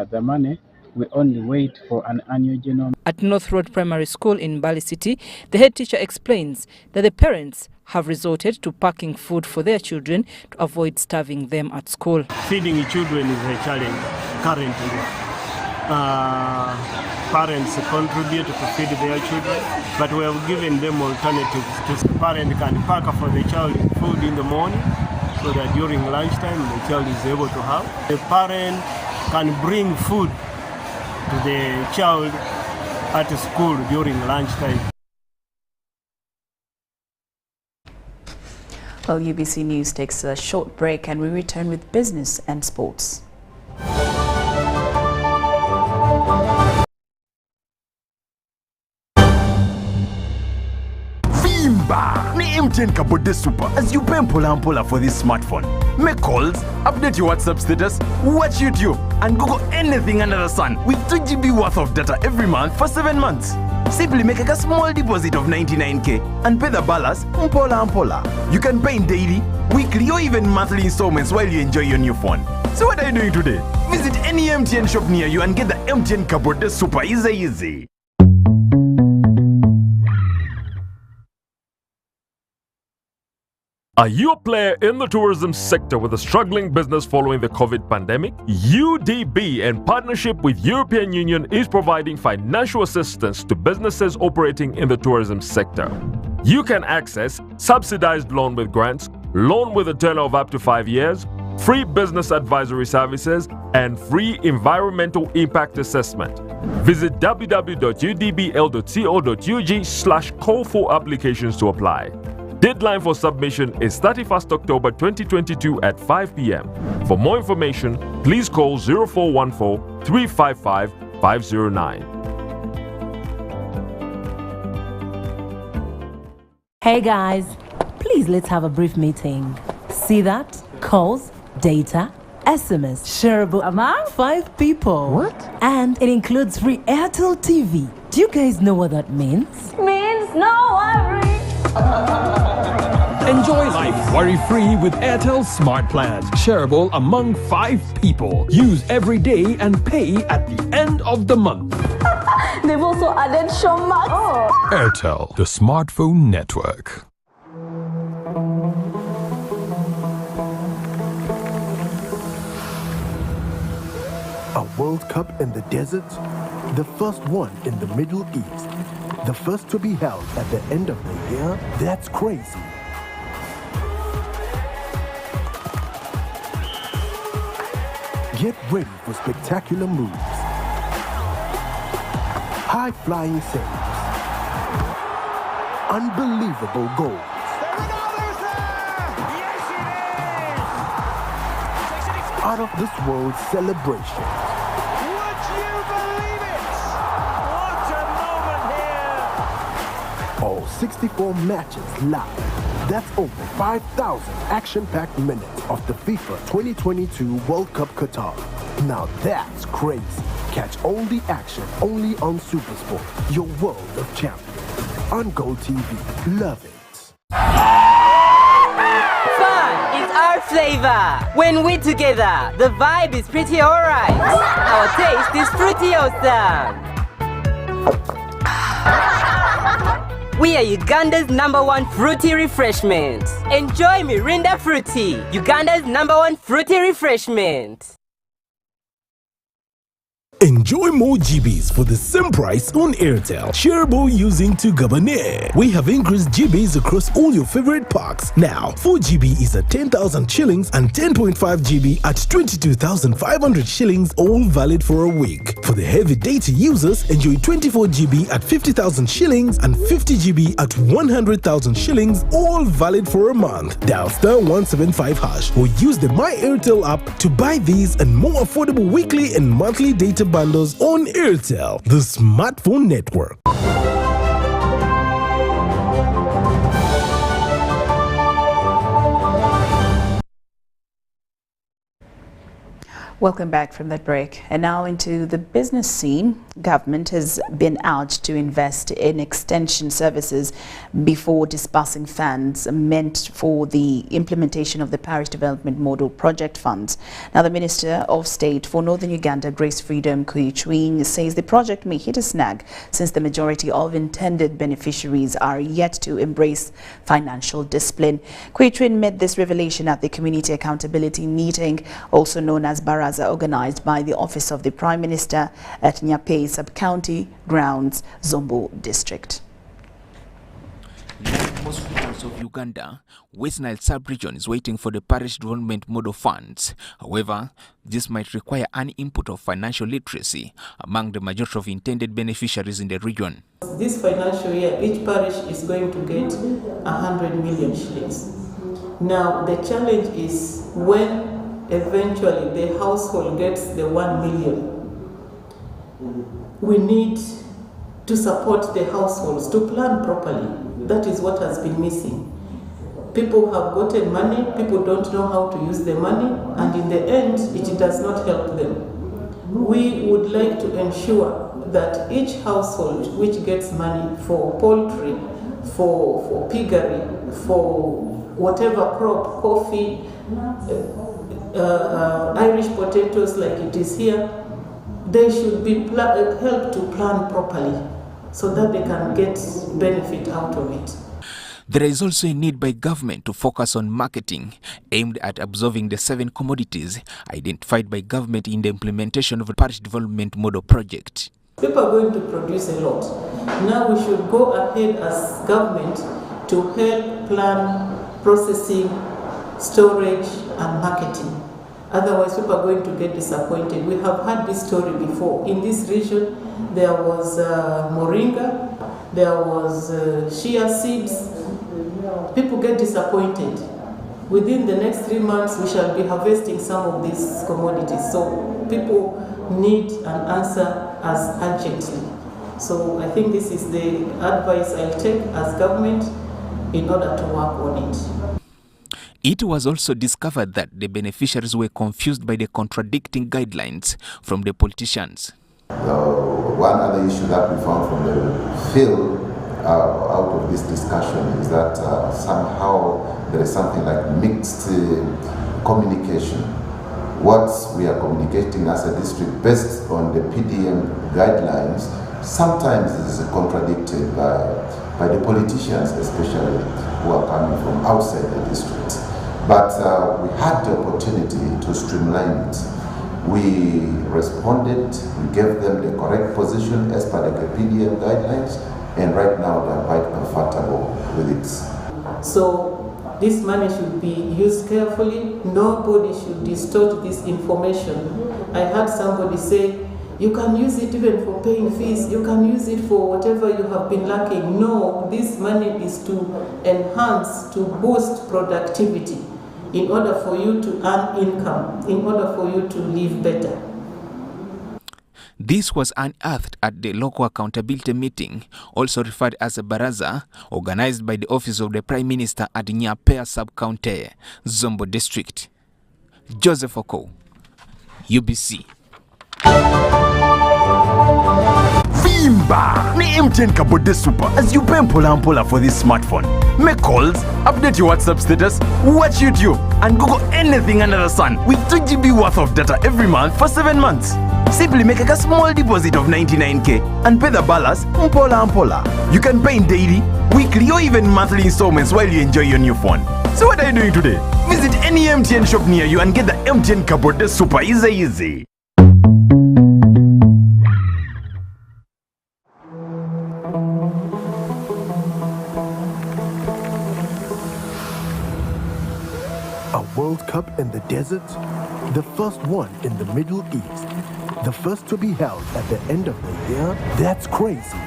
the money. We only wait for an annual genome. At North Road Primary School in Mbale City, the head teacher explains that the parents have resorted to packing food for their children to avoid starving them at school. Feeding children is a challenge currently. Parents contribute to feed their children, but we have given them alternatives. The parent can pack for the child food in the morning so that during lunchtime the child is able to have. The parent can bring food to the child at school during lunchtime. Well, UBC News takes a short break and we return with business and sports. Vimba! Ni MTN Kabode Super as you pay mpola for this smartphone. Make calls, update your WhatsApp status, watch YouTube, and Google anything under the sun with 2 GB worth of data every month for 7 months. Simply make a small deposit of 99k and pay the balance mpola. You can pay in daily, weekly, or even monthly installments while you enjoy your new phone. So what are you doing today? Visit any MTN shop near you and get the MTN Kabode Super easy. Are you a player in the tourism sector with a struggling business following the COVID pandemic? UDB, in partnership with European Union, is providing financial assistance to businesses operating in the tourism sector. You can access subsidized loan with grants, loan with a tenure of up to 5 years, free business advisory services, and free environmental impact assessment. Visit www.udbl.co.ug/call for applications to apply. Deadline for submission is 31st October 2022 at 5 p.m. For more information, please call 0414 355 509. Hey guys, please let's have a brief meeting. See that? Calls, data, SMS, shareable among 5 people. What? And it includes free Airtel TV. Do you guys know what that means? Means no worries. Enjoy life worry-free with Airtel Smart Plans, shareable among 5 people. Use every day and pay at the end of the month. They've also added Showmax. Oh. Airtel, the smartphone network. A World Cup in the desert? The first one in the Middle East. The first to be held at the end of the year? That's crazy. Get ready for spectacular moves, high-flying saves, unbelievable goals. Out of this world celebration. Would you believe it? What a moment here! All 64 matches live. That's over 5,000 action-packed minutes of the FIFA 2022 World Cup Qatar. Now that's crazy. Catch all the action only on SuperSport, your world of champions. On Gold TV. Love it. Fun is our flavor. When we're together, the vibe is pretty alright. Our taste is pretty awesome. We are Uganda's #1 fruity refreshment. Enjoy Mirinda Fruity, Uganda's #1 fruity refreshment. Enjoy more GBs for the same price on Airtel. Shareable using 2 Gabane. We have increased GBs across all your favorite packs. Now, 4 GB is at 10,000 shillings and 10.5 GB at 22,500 shillings, all valid for a week. For the heavy data users, enjoy 24 GB at 50,000 shillings and 50 GB at 100,000 shillings, all valid for a month. Dial *175# or use the My Airtel app to buy these and more affordable weekly and monthly data bundles on Airtel, the smartphone network. Welcome back from that break. And now into the business scene. Government has been urged to invest in extension services before disbursing funds meant for the implementation of the Parish Development Model Project funds. Now, the Minister of State for Northern Uganda, Grace Freedom Kuichwing, says the project may hit a snag since the majority of intended beneficiaries are yet to embrace financial discipline. Kuichwing made this revelation at the Community Accountability Meeting, also known as Baraza, organized by the Office of the Prime Minister at Nyape Sub-County Grounds, Zombo District. Like most regions of Uganda, West Nile sub-region is waiting for the Parish Development Model funds. However, this might require an input of financial literacy among the majority of intended beneficiaries in the region. This financial year, each parish is going to get 100 million shillings. Now, the challenge is when eventually the household gets the 1 million, we need to support the households to plan properly. That is what has been missing. People have gotten money, people don't know how to use the money, and in the end, it does not help them. We would like to ensure that each household which gets money for poultry, for piggery, for whatever crop, coffee, Irish potatoes like it is here, they should be helped to plan properly so that they can get benefit out of it. There is also a need by government to focus on marketing aimed at absorbing the 7 commodities identified by government in the implementation of the Parish Development Model Project. People are going to produce a lot. Now we should go ahead as government to help plan processing, storage and marketing. Otherwise, people are going to get disappointed. We have had this story before. In this region, there was moringa, there was chia seeds. People get disappointed. Within the next 3 months, we shall be harvesting some of these commodities. So people need an answer as urgently. So I think this is the advice I'll take as government in order to work on it. It was also discovered that the beneficiaries were confused by the contradicting guidelines from the politicians. One other issue that we found from the field out of this discussion is that somehow there is something like mixed communication. What we are communicating as a district based on the PDM guidelines sometimes is contradicted by the politicians, especially who are coming from outside the district. But we had the opportunity to streamline it. We responded, we gave them the correct position as per the PDM guidelines, and right now they are quite comfortable with it. So this money should be used carefully. Nobody should distort this information. I had somebody say, you can use it even for paying fees, you can use it for whatever you have been lacking. No, this money is to enhance, to boost productivity in order for you to earn income, in order for you to live better. This was unearthed at the local accountability meeting, also referred as a Baraza, organized by the Office of the Prime Minister at Nyape Sub-County, Zombo District. Joseph Oko, UBC. Vimba! Ni MTN Kabode Super as you pay mpola for this smartphone. Make calls, update your WhatsApp status, watch YouTube, and Google anything under the sun with 2 GB worth of data every month for 7 months. Simply make a small deposit of 99k and pay the balance mpola. You can pay in daily, weekly or even monthly installments while you enjoy your new phone. So what are you doing today? Visit any MTN shop near you and get the MTN Kabode super easy. A World Cup in the desert? The first one in the Middle East. The first to be held at the end of the year? That's crazy.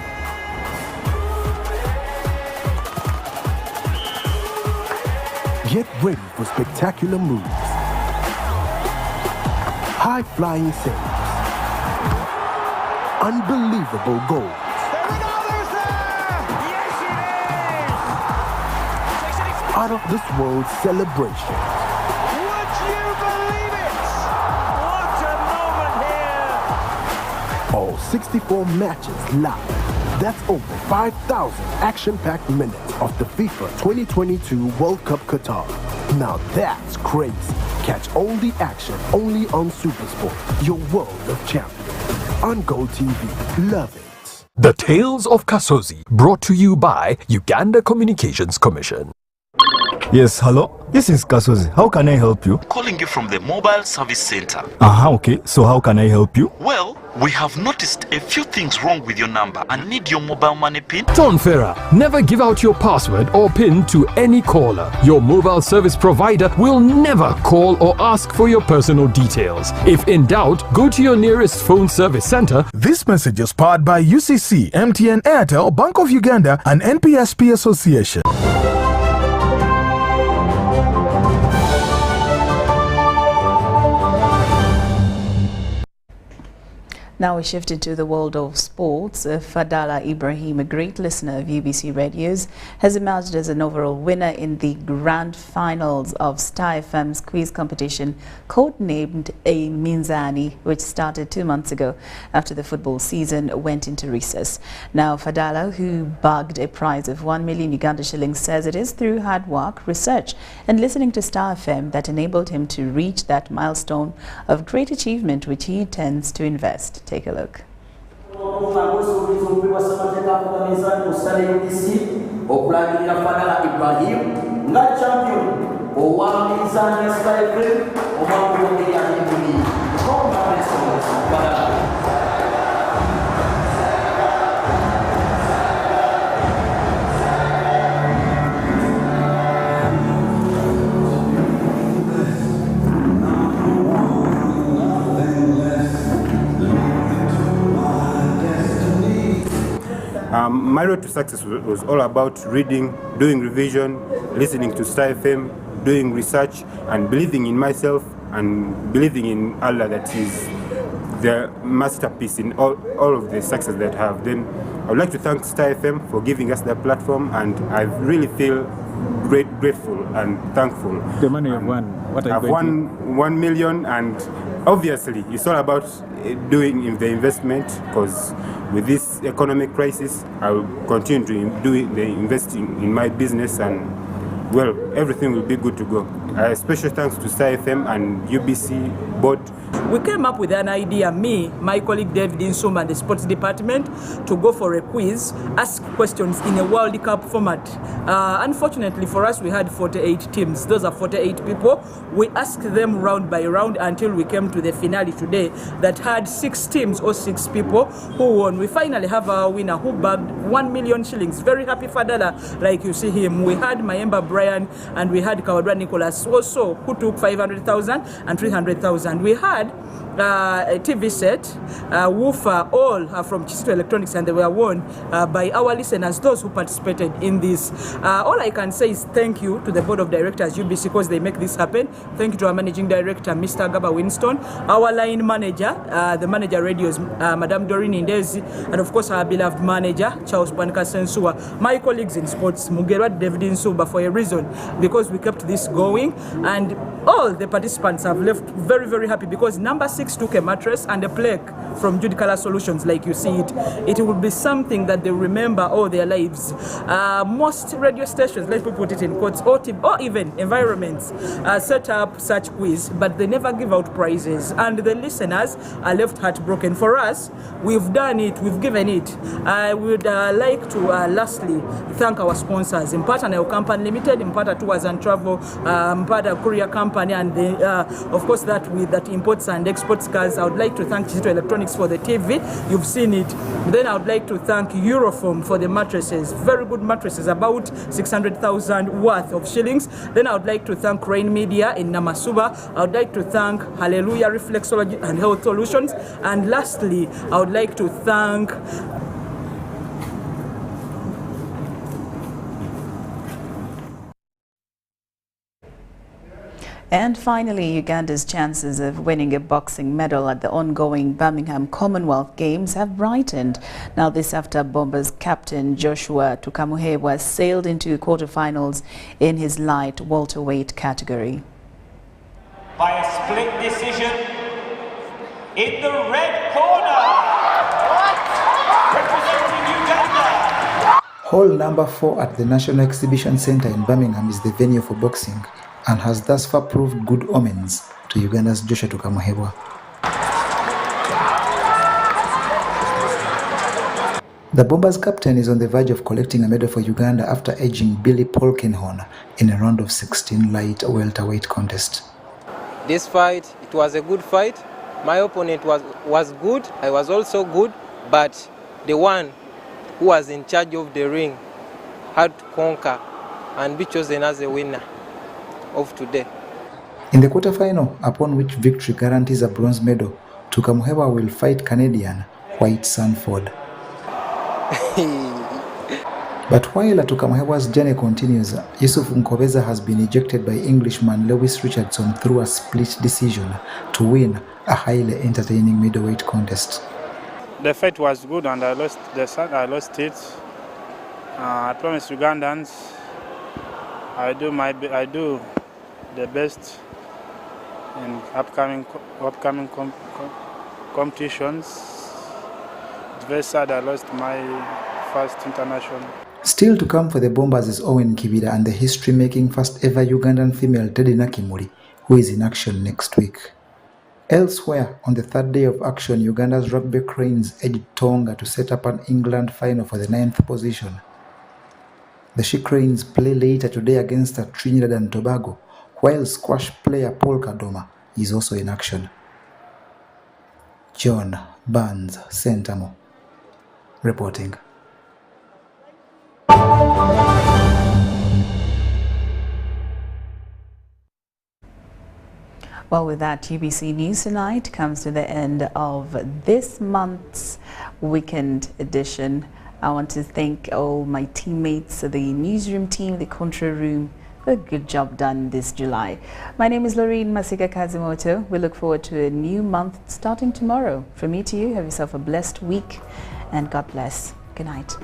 Get ready for spectacular moves, high-flying saves, unbelievable goals, out-of-this-world celebrations. Would you believe it? What a moment here! All 64 matches live. That's over 5,000 action-packed minutes of the FIFA 2022 World Cup Qatar. Now that's crazy. Catch all the action only on SuperSport, your world of champions. On Go TV. Love it. The Tales of Kasozi, brought to you by Uganda Communications Commission. Yes, hello? This is Kasozi. How can I help you? Calling you from the mobile service center. Okay. So how can I help you? Well, we have noticed a few things wrong with your number and need your mobile money PIN. Don Ferrer, never give out your password or PIN to any caller. Your mobile service provider will never call or ask for your personal details. If in doubt, go to your nearest phone service center. This message is powered by UCC, MTN, Airtel, Bank of Uganda, and NPSP Association. Now we shift into the world of sports. Fadala Ibrahim, a great listener of UBC Radios, has emerged as an overall winner in the grand finals of Star FM's quiz competition, codenamed A Minzani, which started 2 months ago after the football season went into recess. Now Fadala, who bagged a prize of 1 million Uganda shillings, says it is through hard work, research and listening to Star FM that enabled him to reach that milestone of great achievement which he intends to invest. Take a look. My road to success was all about reading, doing revision, listening to Star FM, doing research, and believing in myself and believing in Allah that is the masterpiece in all of the success that I have. Then I would like to thank Star FM for giving us that platform, and I really feel grateful and thankful. The money you have won, what are you I've won 1 million, and obviously it's all about doing the investment, because with this economic crisis I will continue to do the investing in my business, and well, everything will be good to go. Special thanks to Star FM and UBC board. We came up with an idea, me, my colleague David Insuma and the sports department, to go for a quiz, ask questions in a World Cup format. Unfortunately for us, we had 48 teams. Those are 48 people. We asked them round by round until we came to the finale today that had 6 teams or 6 people who won. We finally have our winner who bagged 1 million shillings. Very happy Fadala, like you see him. We had Mayemba Brian and we had Kawadra Nicholas also, who took 500,000 and 300,000. We had a TV set, woofer, all are from Chisto Electronics, and they were won by our listeners, those who participated in this. All I can say is thank you to the board of directors, UBC, because they make this happen. Thank you to our managing director, Mr. Gaba Winston, our line manager, the manager radios, Madam Doreen Indezi, and of course our beloved manager, Charles Panika Sensua, my colleagues in sports, Mugerwa David Nsuba, for a reason, because we kept this going, and all the participants have left very, very happy, because Number 6 took a mattress and a plaque from Judicolor Solutions, like you see it. It will be something that they remember all their lives. Most radio stations, let me put it in quotes, or even environments, set up such quiz, but they never give out prizes, and the listeners are left heartbroken. For us, we've done it, we've given it. I would like to lastly thank our sponsors, Impata Nail Company Limited, Impata Tours and Travel, Impata Courier Company, and of course that imports and exports cars. I would like to thank Digital Electronics for the TV. You've seen it. Then I would like to thank Eurofoam for the mattresses. Very good mattresses, about 600,000 worth of shillings. Then I would like to thank Rain Media in Namasuba. I would like to thank Hallelujah Reflexology and Health Solutions. And lastly, I would like to thank And finally, Uganda's chances of winning a boxing medal at the ongoing Birmingham Commonwealth Games have brightened. Now this after Bombers captain Joshua Tukamuhebwa sailed into quarterfinals in his light welterweight category. By a split decision in the red corner, representing Uganda. Hall number 4 at the National Exhibition Centre in Birmingham is the venue for boxing, and has thus far proved good omens to Uganda's Joshua Tukamuhebwa. The Bombers captain is on the verge of collecting a medal for Uganda after edging Billy Polkinghorne in a round of 16 light welterweight contest. This fight, it was a good fight. My opponent was good, I was also good, but the one who was in charge of the ring had to conquer and be chosen as a winner of today. In the quarterfinal, upon which victory guarantees a bronze medal, Tukamuhebwa will fight Canadian White Sanford. But while Tukamuhebwa's journey continues, Yusuf Nkobeza has been ejected by Englishman Lewis Richardson through a split decision to win a highly entertaining middleweight contest. The fight was good and I lost it. I promise Ugandans I do the best in upcoming competitions. It's very sad I lost my first international. Still to come for the Bombers is Owen Kibira and the history-making first ever Ugandan female Teddy Nakimuli, who is in action next week. Elsewhere, on the third day of action, Uganda's rugby Cranes edged Tonga to set up an England final for the 9th position. The She Cranes play later today against Trinidad and Tobago, while squash player Paul Kadoma is also in action. John Barnes Sentamo reporting. Well, with that, UBC News Tonight comes to the end of this month's weekend edition. I want to thank all my teammates, the newsroom team, the control room, for a good job done this July. My name is Loreen Masika Kazimoto. We look forward to a new month starting tomorrow. From me to you, have yourself a blessed week and God bless. Good night.